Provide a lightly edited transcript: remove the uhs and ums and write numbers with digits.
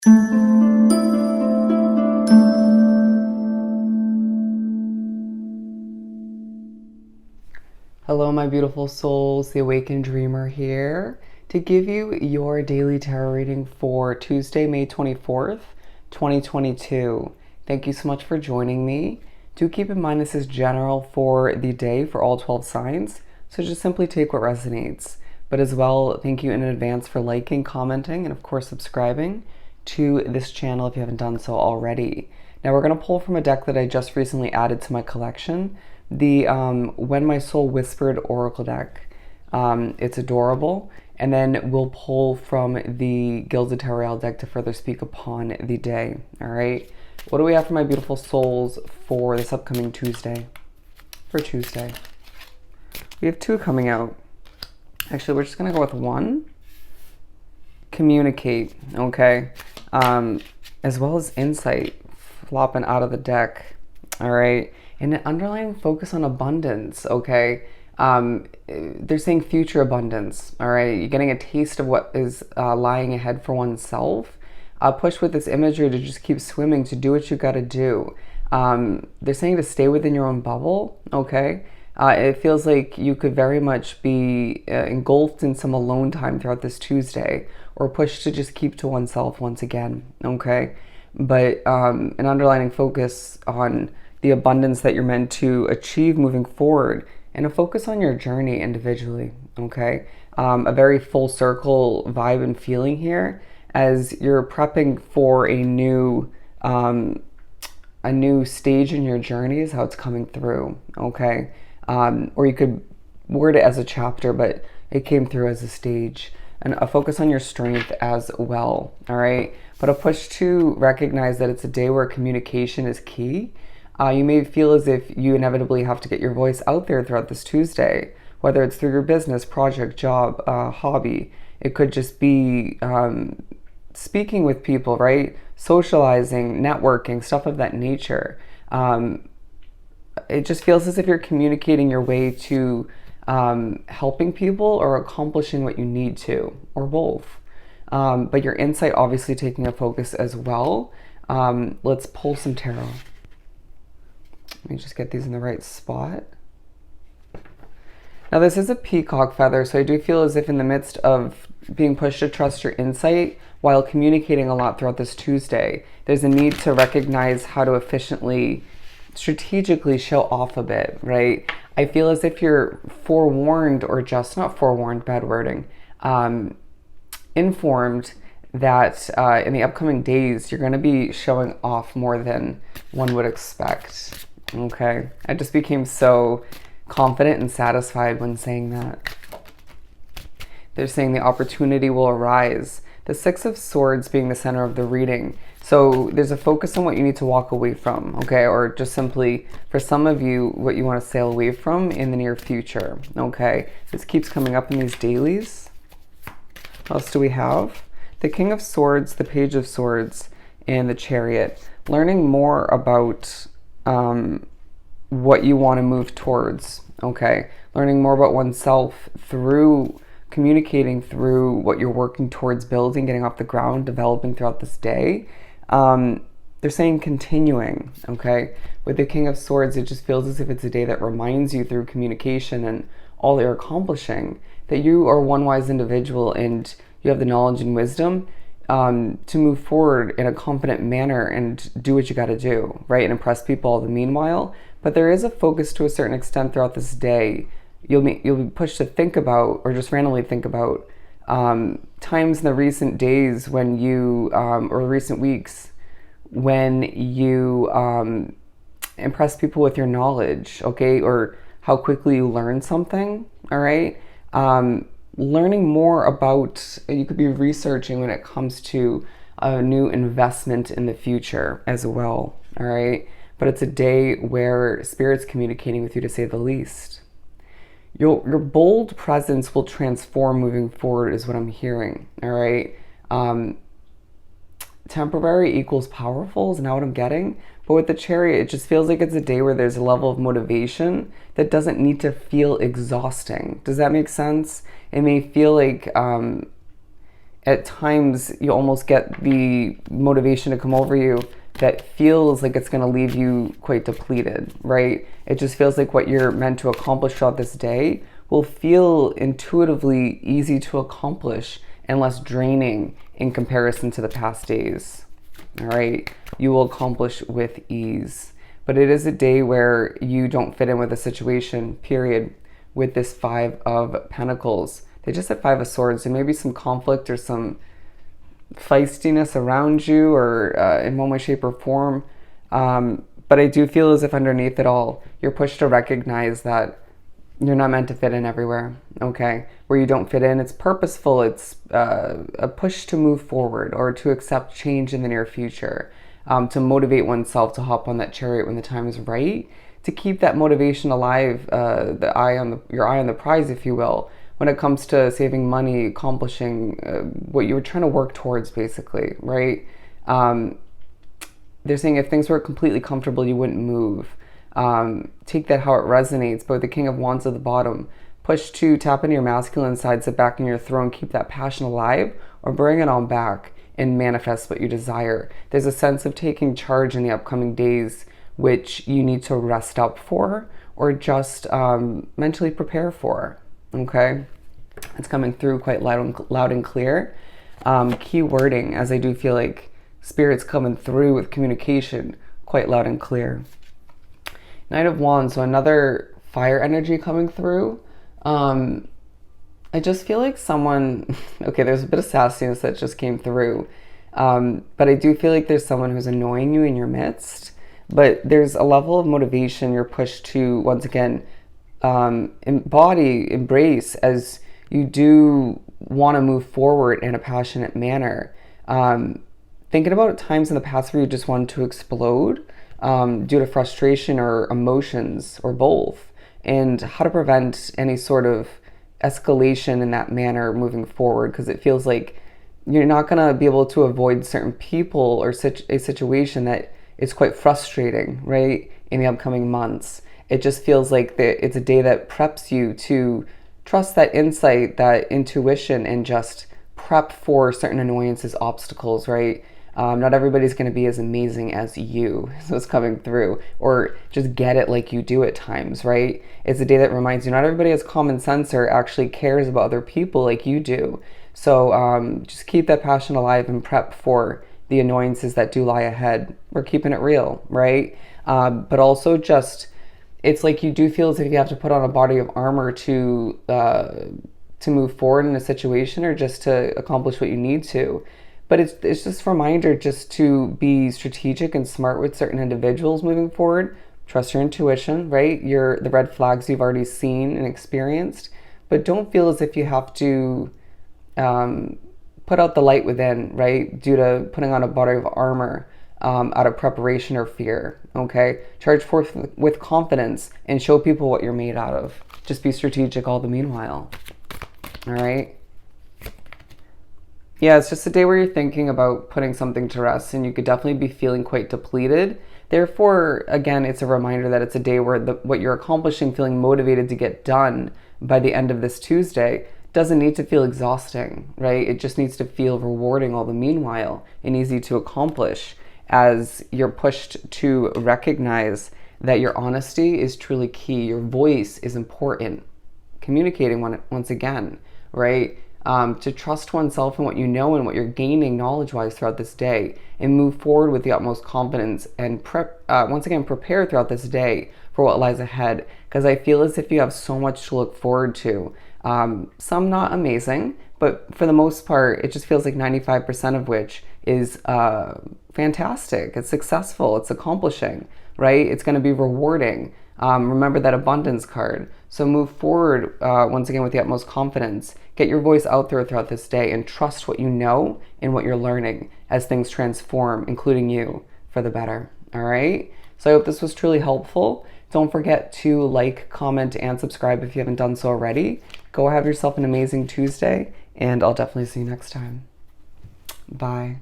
Hello, my beautiful souls. The Awakened Dreamer here to give you your daily tarot reading for Tuesday, May 24th, 2022. Thank you so much for joining me. Do keep in mind this is general for the day for all 12 signs, so just simply take what resonates. But as well, thank you in advance for liking, commenting, and of course subscribing to this channel if you haven't done so already. Now we're going to pull from a deck that I just recently added to my collection, the When My Soul Whispered Oracle deck. It's adorable. And then we'll pull from the Gilded Tarot Royale deck to further speak upon the day. All right. What do we have for my beautiful souls for this upcoming Tuesday? For Tuesday, we have two coming out. Actually, we're just going to go with one. Communicate, okay? As well as insight, flopping out of the deck. All right. And an underlying focus on abundance, okay? They're saying future abundance, all right? You're getting a taste of what is lying ahead for oneself. Push with this imagery to just keep swimming, to do what you got to do. They're saying to stay within your own bubble, okay? It feels like you could very much be engulfed in some alone time throughout this Tuesday, or pushed to just keep to oneself once again, okay? But an underlying focus on the abundance that you're meant to achieve moving forward, and a focus on your journey individually, okay? A very full circle vibe and feeling here as you're prepping for a new stage in your journey is how it's coming through, okay? Or you could word it as a chapter, but it came through as a stage. And a focus on your strength as well, all right? But a push to recognize that it's a day where communication is key. You may feel as if you inevitably have to get your voice out there throughout this Tuesday, whether it's through your business, project, job, hobby. It could just be speaking with people, right? Socializing, networking, stuff of that nature. It just feels as if you're communicating your way to helping people or accomplishing what you need to, or both. But your insight obviously taking a focus as well. Let's pull some tarot. Let me just get these in the right spot. Now this is a peacock feather, so I do feel as if in the midst of being pushed to trust your insight while communicating a lot throughout this Tuesday, there's a need to recognize how to efficiently, strategically show off a bit, right? I feel as if you're forewarned, or just not forewarned, bad wording, informed that in the upcoming days, you're going to be showing off more than one would expect. Okay, I just became so confident and satisfied when saying that. They're saying the opportunity will arise. The Six of Swords being the center of the reading. So there's a focus on what you need to walk away from, okay? Or just simply, for some of you, what you want to sail away from in the near future, okay? This keeps coming up in these dailies. What else do we have? The King of Swords, the Page of Swords, and the Chariot. Learning more about what you want to move towards, okay? Learning more about oneself through communicating through what you're working towards building, getting off the ground, developing throughout this day. They're saying continuing, okay? With the King of Swords, it just feels as if it's a day that reminds you through communication and all that you're accomplishing that you are one wise individual and you have the knowledge and wisdom to move forward in a confident manner and do what you got to do, right? And impress people all the meanwhile. But there is a focus to a certain extent throughout this day. You'll be pushed to think about, or just randomly think about, times in the recent days when you, or recent weeks, when you impress people with your knowledge, okay? Or how quickly you learn something, all right? Learning more about, you could be researching when it comes to a new investment in the future as well, all right? But it's a day where Spirit's communicating with you, to say the least. Your bold presence will transform moving forward is what I'm hearing, all right? Temporary equals powerful is now what I'm getting. But with the Chariot, it just feels like it's a day where there's a level of motivation that doesn't need to feel exhausting. Does that make sense? It may feel like at times you almost get the motivation to come over you that feels like it's going to leave you quite depleted, right? It just feels like what you're meant to accomplish throughout this day will feel intuitively easy to accomplish and less draining in comparison to the past days. All right, you will accomplish with ease. But it is a day where you don't fit in with a situation, period, with this Five of Pentacles. They just have Five of Swords. There may be some conflict or some feistiness around you or in one way, shape, or form. But I do feel as if underneath it all, you're pushed to recognize that you're not meant to fit in everywhere, okay? Where you don't fit in, it's purposeful. It's a push to move forward or to accept change in the near future, to motivate oneself to hop on that chariot when the time is right, to keep that motivation alive, your eye on the prize, if you will, when it comes to saving money, accomplishing what you were trying to work towards, basically, right? They're saying if things were completely comfortable, you wouldn't move. Take that how it resonates, but with the King of Wands at the bottom, push to tap into your masculine side, sit back in your throne, keep that passion alive, or bring it on back and manifest what you desire. There's a sense of taking charge in the upcoming days, which you need to rest up for or just mentally prepare for, okay? It's coming through quite loud and clear. Key wording, as I do feel like Spirit's coming through with communication quite loud and clear. Knight of Wands, so another fire energy coming through. I just feel like someone, okay, there's a bit of sassiness that just came through, but I do feel like there's someone who's annoying you in your midst, but there's a level of motivation you're pushed to, once again, embrace as you do want to move forward in a passionate manner. Thinking about times in the past where you just wanted to explode, due to frustration or emotions or both, and how to prevent any sort of escalation in that manner moving forward, because it feels like you're not going to be able to avoid certain people or a situation that is quite frustrating, right, in the upcoming months. It just feels like it's a day that preps you to trust that insight, that intuition, and just prep for certain annoyances, obstacles, right? Not everybody's going to be as amazing as you, so it's coming through, or just get it like you do at times, right? It's a day that reminds you not everybody has common sense or actually cares about other people like you do. So just keep that passion alive and prep for the annoyances that do lie ahead. We're keeping it real, right? But also just, it's like you do feel as if you have to put on a body of armor to move forward in a situation or just to accomplish what you need to. But it's just a reminder just to be strategic and smart with certain individuals moving forward. Trust your intuition, right? The red flags you've already seen and experienced. But don't feel as if you have to put out the light within, right? Due to putting on a body of armor out of preparation or fear, okay? Charge forth with confidence and show people what you're made out of. Just be strategic all the meanwhile, all right? Yeah, it's just a day where you're thinking about putting something to rest, and you could definitely be feeling quite depleted. Therefore, again, it's a reminder that it's a day where what you're accomplishing, feeling motivated to get done by the end of this Tuesday, doesn't need to feel exhausting, right? It just needs to feel rewarding all the meanwhile and easy to accomplish, as you're pushed to recognize that your honesty is truly key. Your voice is important. Communicating once again, right? To trust oneself in what you know and what you're gaining knowledge-wise throughout this day, and move forward with the utmost confidence and once again prepare throughout this day for what lies ahead, because I feel as if you have so much to look forward to. Some not amazing, but for the most part, it just feels like 95% of which is fantastic. It's successful. It's accomplishing, right? It's going to be rewarding. Remember that abundance card. So move forward once again with the utmost confidence. Get your voice out there throughout this day and trust what you know and what you're learning as things transform, including you, for the better. All right? So I hope this was truly helpful. Don't forget to like, comment, and subscribe if you haven't done so already. Go have yourself an amazing Tuesday, and I'll definitely see you next time. Bye.